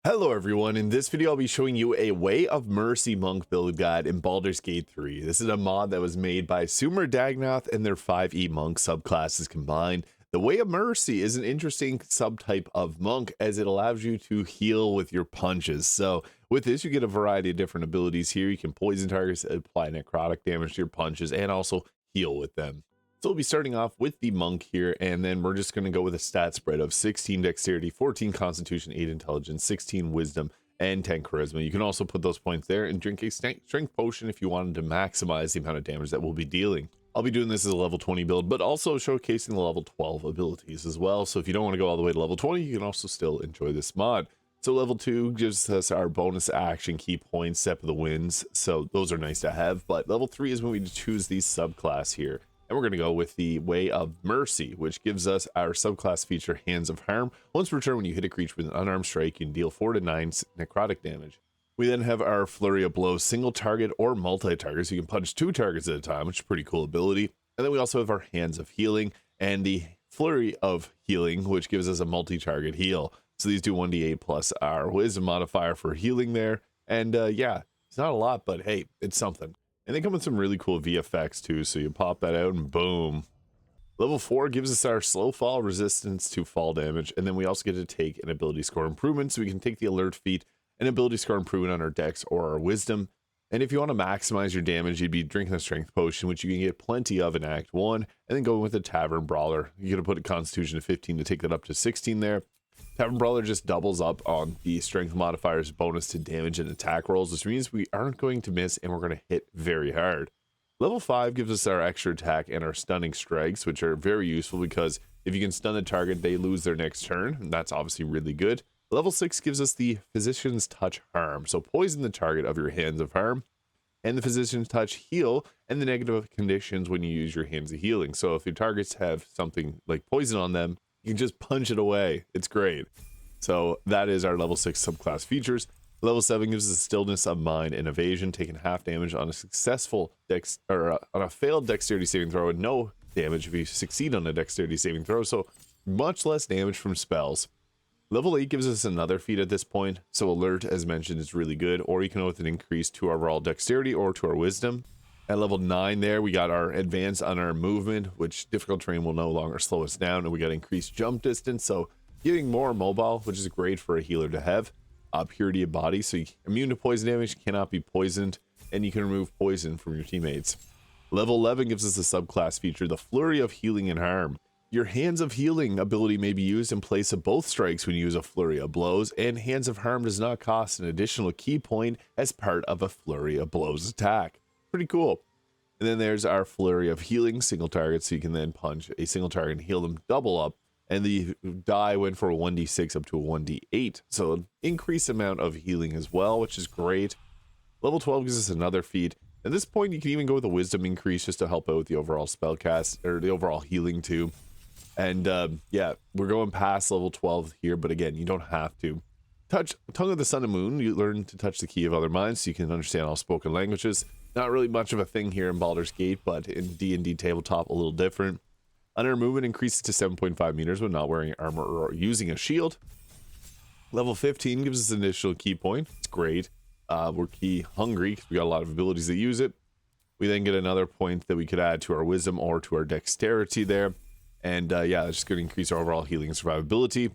Hello everyone, in this video I'll be showing you a Way of Mercy monk build guide in Baldur's Gate 3. This is a mod that was made by Sumradagnoth and their 5e monk subclasses combined. The Way of Mercy is an interesting subtype of monk as it allows you to heal with your punches. So with this you get a variety of different abilities here. You can poison targets, apply necrotic damage to your punches, and also heal with them. So we'll be starting off with the monk here, and then we're just going to go with a stat spread of 16 dexterity, 14 constitution, 8 intelligence, 16 wisdom, and 10 charisma. You can also put those points there and drink a strength potion if you wanted to maximize the amount of damage that we'll be dealing. I'll be doing this as a level 20 build, but also showcasing the level 12 abilities as well. So if you don't want to go all the way to level 20, you can also still enjoy this mod. So level 2 gives us our bonus action key points, Step of the Winds. So those are nice to have, but level 3 is when we choose the subclass here. And we're going to go with the Way of Mercy, which gives us our subclass feature, Hands of Harm. Once per turn, when you hit a creature with an unarmed strike, you can deal 4 to 9 necrotic damage. We then have our Flurry of Blows, single target or multi-target, so you can punch 2 targets at a time, which is a pretty cool ability. And then we also have our Hands of Healing and the Flurry of Healing, which gives us a multi-target heal. So these do 1d8 plus our Wisdom modifier for healing there. And yeah, it's not a lot, but hey, it's something. And they come with some really cool VFX too, so you pop that out and boom. Level 4 gives us our slow fall, resistance to fall damage, and then we also get to take an ability score improvement, so we can take the alert feat and ability score improvement on our dex or our wisdom. And if you want to maximize your damage, you'd be drinking a strength potion, which you can get plenty of in Act 1, and then going with a Tavern Brawler. You're going to put a Constitution to 15 to take that up to 16 there. Tavern Brawler just doubles up on the strength modifier's bonus to damage and attack rolls, which means we aren't going to miss and we're going to hit very hard. Level 5 gives us our extra attack and our stunning strikes, which are very useful because if you can stun a target, they lose their next turn, and that's obviously really good. Level 6 gives us the Physician's Touch Harm, so poison the target of your Hands of Harm, and the Physician's Touch Heal, and the negative conditions when you use your Hands of Healing. So if your targets have something like poison on them, you can just punch it away. It's great. So that is our level 6 subclass features. Level 7 gives us stillness of mind and evasion, taking half damage on a successful on a failed dexterity saving throw, and no damage if you succeed on a dexterity saving throw. So much less damage from spells. Level 8 gives us another feat at this point. So alert, as mentioned, is really good, or you can go with an increase to our overall dexterity or to our wisdom. At level 9 there, we got our advance on our movement, which difficult terrain will no longer slow us down, and we got increased jump distance, so getting more mobile, which is great for a healer to have. Purity of body, so immune to poison damage, cannot be poisoned, and you can remove poison from your teammates. Level 11 gives us a subclass feature, the Flurry of Healing and Harm. Your Hands of Healing ability may be used in place of both strikes when you use a Flurry of Blows, and Hands of Harm does not cost an additional key point as part of a Flurry of Blows attack. Pretty cool. And then there's our Flurry of Healing, single target, so you can then punch a single target and heal them double up. And the die went for a 1d6 up to a 1d8, so an increased amount of healing as well, which is great. Level 12 gives us another feat. At this point, you can even go with a wisdom increase just to help out with the overall spell cast, or the overall healing too. And yeah, we're going past level 12 here, but again, you don't have to. Touch Tongue of the Sun and Moon, you learn to touch the key of other minds so you can understand all spoken languages. Not really much of a thing here in Baldur's Gate, but in D&D tabletop a little different. Unarmed movement increases to 7.5 meters when not wearing armor or using a shield. Level 15 gives us an additional key point. It's great. We're key hungry because we got a lot of abilities that use it. We then get another point that we could add to our wisdom or to our dexterity there. And yeah, it's just going to increase our overall healing and survivability.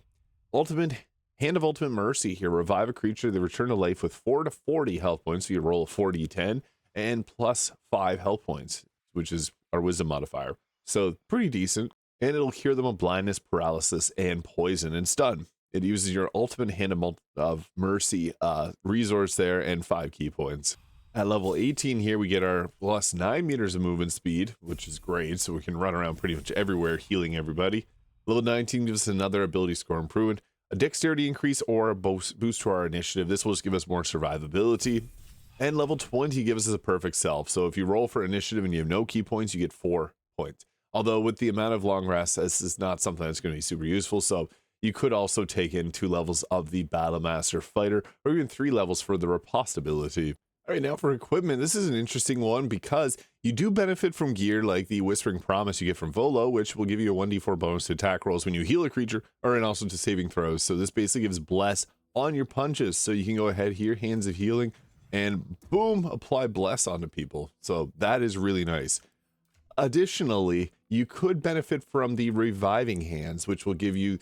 Hand of Ultimate Mercy here. Revive a creature. They return to life with 4 to 40 health points. So you roll a 4d10 and plus 5 health points, which is our wisdom modifier. So pretty decent. And it'll cure them of blindness, paralysis, and poison and stun. It uses your ultimate Hand of Mercy resource there and 5 key points. At level 18 here, we get our plus 9 meters of movement speed, which is great. So we can run around pretty much everywhere, healing everybody. Level 19 gives us another ability score improvement, a dexterity increase, or a boost to our initiative. This will just give us more survivability. And level 20 gives us a perfect self. So if you roll for initiative and you have no key points, you get 4 points. Although with the amount of long rests, this is not something that's going to be super useful. So you could also take in 2 levels of the Battle Master Fighter, or even 3 levels for the Riposte ability. All right, now for equipment, this is an interesting one because you do benefit from gear like the Whispering Promise you get from Volo, which will give you a 1d4 bonus to attack rolls when you heal a creature, and also to saving throws. So this basically gives Bless on your punches. So you can go ahead here, Hands of Healing, and boom, apply Bless onto people. So that is really nice. Additionally, you could benefit from the Reviving Hands, which will give you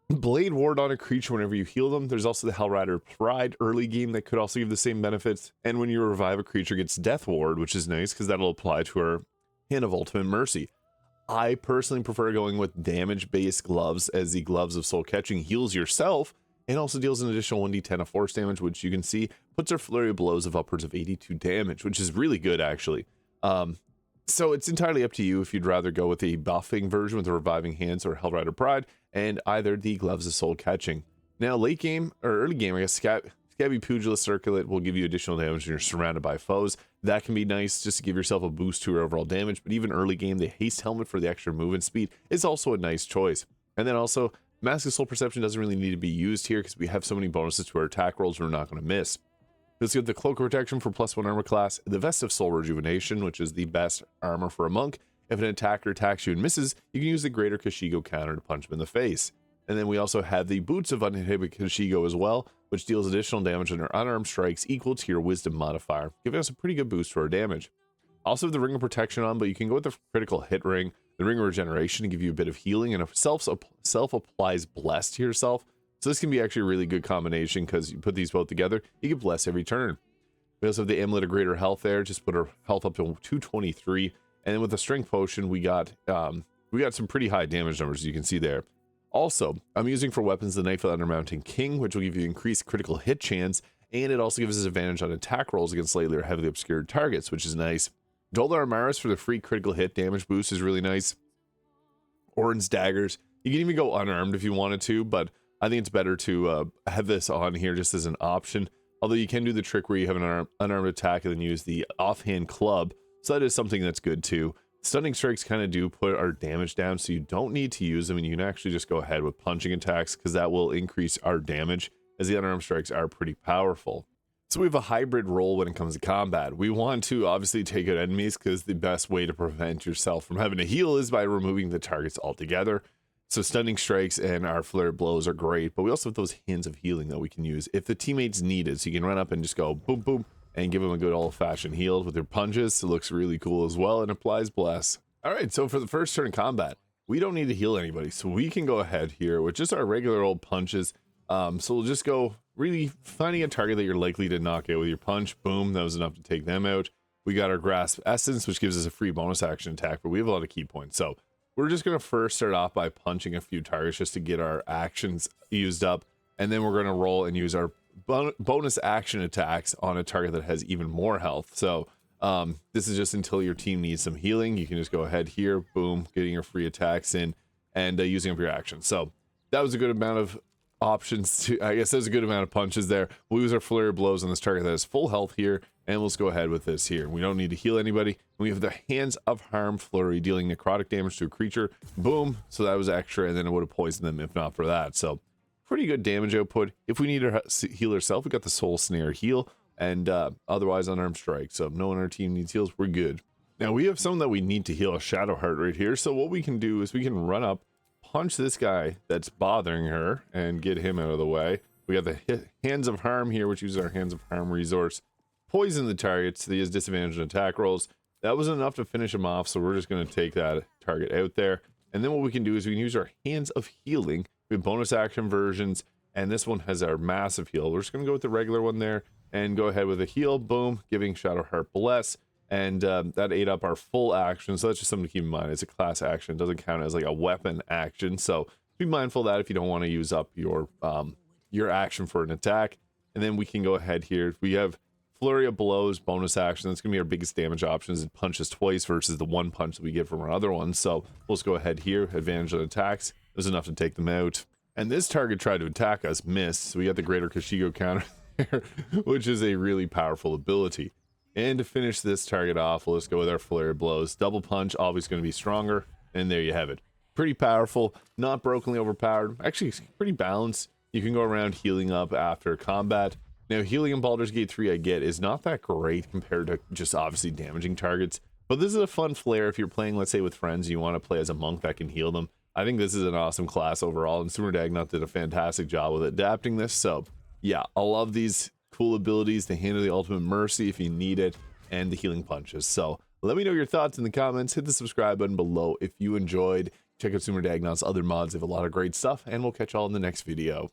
Blade Ward on a creature whenever you heal them. There's also the Hellrider Pride early game that could also give the same benefits. And when you revive a creature, it gets Death Ward, which is nice because that'll apply to our Hand of Ultimate Mercy. I personally prefer going with damage-based gloves, as the Gloves of Soul Catching heals yourself and also deals an additional 1d10 of force damage, which you can see puts our flurry of blows of upwards of 82 damage, which is really good actually. So it's entirely up to you if you'd rather go with a buffing version with the Reviving Hands or Hellrider Pride, and either the Gloves of Soul Catching. Now late game, or early game, I guess, Scabby Pugilist Circlet will give you additional damage when you're surrounded by foes. That can be nice just to give yourself a boost to your overall damage, but even early game, the Haste Helmet for the extra movement speed is also a nice choice. And then also, Mask of Soul Perception doesn't really need to be used here because we have so many bonuses to our attack rolls we're not going to miss. Let's get the Cloak of Protection for +1 armor class, the Vest of Soul Rejuvenation, which is the best armor for a monk. If an attacker attacks you and misses, you can use the Greater Kashigo counter to punch him in the face. And then we also have the Boots of Uninhibited Kashigo as well, which deals additional damage on your unarmed strikes equal to your Wisdom modifier, giving us a pretty good boost for our damage. Also have the Ring of Protection on, but you can go with the Critical Hit Ring, the Ring of Regeneration to give you a bit of healing, and a self-applies Bless to yourself. So this can be actually a really good combination because you put these both together, you get Bless every turn. We also have the Amulet of Greater Health there, just put our health up to 223. And then with the Strength Potion, we got some pretty high damage numbers, as you can see there. Also, I'm using for weapons the Knife of the Undermountain King, which will give you increased critical hit chance, and it also gives us advantage on attack rolls against slightly or heavily obscured targets, which is nice. Dolar Armaris for the free critical hit damage boost is really nice. Orin's Daggers. You can even go unarmed if you wanted to, but I think it's better to have this on here just as an option. Although you can do the trick where you have an unarmed attack and then use the offhand club, so that is something that's good too. Stunning strikes kind of do put our damage down, so you don't need to use them, and you can actually just go ahead with punching attacks because that will increase our damage, as the unarmed strikes are pretty powerful. So we have a hybrid role when it comes to combat. We want to obviously take out enemies because the best way to prevent yourself from having to heal is by removing the targets altogether. So stunning strikes and our flare blows are great, but we also have those Hands of Healing that we can use if the teammates need it. So you can run up and just go boom, boom, and give them a good old-fashioned heal with your punches. It looks really cool as well and applies Bless. All right, so for the first turn of combat, we don't need to heal anybody, so we can go ahead here with just our regular old punches. So we'll just go really finding a target that you're likely to knock out with your punch. Boom, that was enough to take them out. We got our Grasp Essence, which gives us a free bonus action attack, but we have a lot of key points. So we're just going to first start off by punching a few targets just to get our actions used up, and then we're going to roll and use our bonus action attacks on a target that has even more health. So this is just until your team needs some healing. You can just go ahead here, boom, getting your free attacks in and using up your action. So that was a good amount of options to, I guess there's a good amount of punches there. We'll use our flurry of blows on this target that has full health here, and let's go ahead with this here. We don't need to heal anybody. We have the Hands of Harm flurry, dealing necrotic damage to a creature. Boom, so that was extra, and then it would have poisoned them if not for that. So pretty good damage output. If we need to heal ourselves, we got the Soul Snare heal, and otherwise unarmed strike. So if no one on our team needs heals, we're good. Now we have someone that we need to heal, a Shadow Heart right here. So what we can do is we can run up, punch this guy that's bothering her, and get him out of the way. We got the Hands of Harm here, which uses our Hands of Harm resource. Poison the target so he has disadvantage on attack rolls. That was enough to finish him off, so we're just going to take that target out there. And then what we can do is we can use our Hands of Healing. We have bonus action versions, and this one has our massive heal. We're just going to go with the regular one there and go ahead with a heal. Boom, giving Shadow Heart Bless, and that ate up our full action. So that's just something to keep in mind. It's a class action. It doesn't count as like a weapon action, so be mindful of that if you don't want to use up your action for an attack. And then we can go ahead here. We have Flurry of Blows, bonus action. That's going to be our biggest damage options. It punches twice versus the one punch that we get from our other one. So we'll just go ahead here. Advantage on attacks. It was enough to take them out. And this target tried to attack us, missed. So we got the Greater Kashigo counter there, which is a really powerful ability. And to finish this target off, we'll just go with our Flurry of Blows. Double punch, always going to be stronger. And there you have it. Pretty powerful, not brokenly overpowered. Actually, it's pretty balanced. You can go around healing up after combat. Now, healing in Baldur's Gate 3, I get, is not that great compared to just obviously damaging targets. But this is a fun flair if you're playing, let's say, with friends, you want to play as a monk that can heal them. I think this is an awesome class overall, and Sumradagnoth did a fantastic job with adapting this. So yeah, I love these cool abilities to handle the ultimate mercy if you need it, and the healing punches. So let me know your thoughts in the comments. Hit the subscribe button below if you enjoyed. Check out Sumradagnoth's other mods. They have a lot of great stuff, and we'll catch y'all in the next video.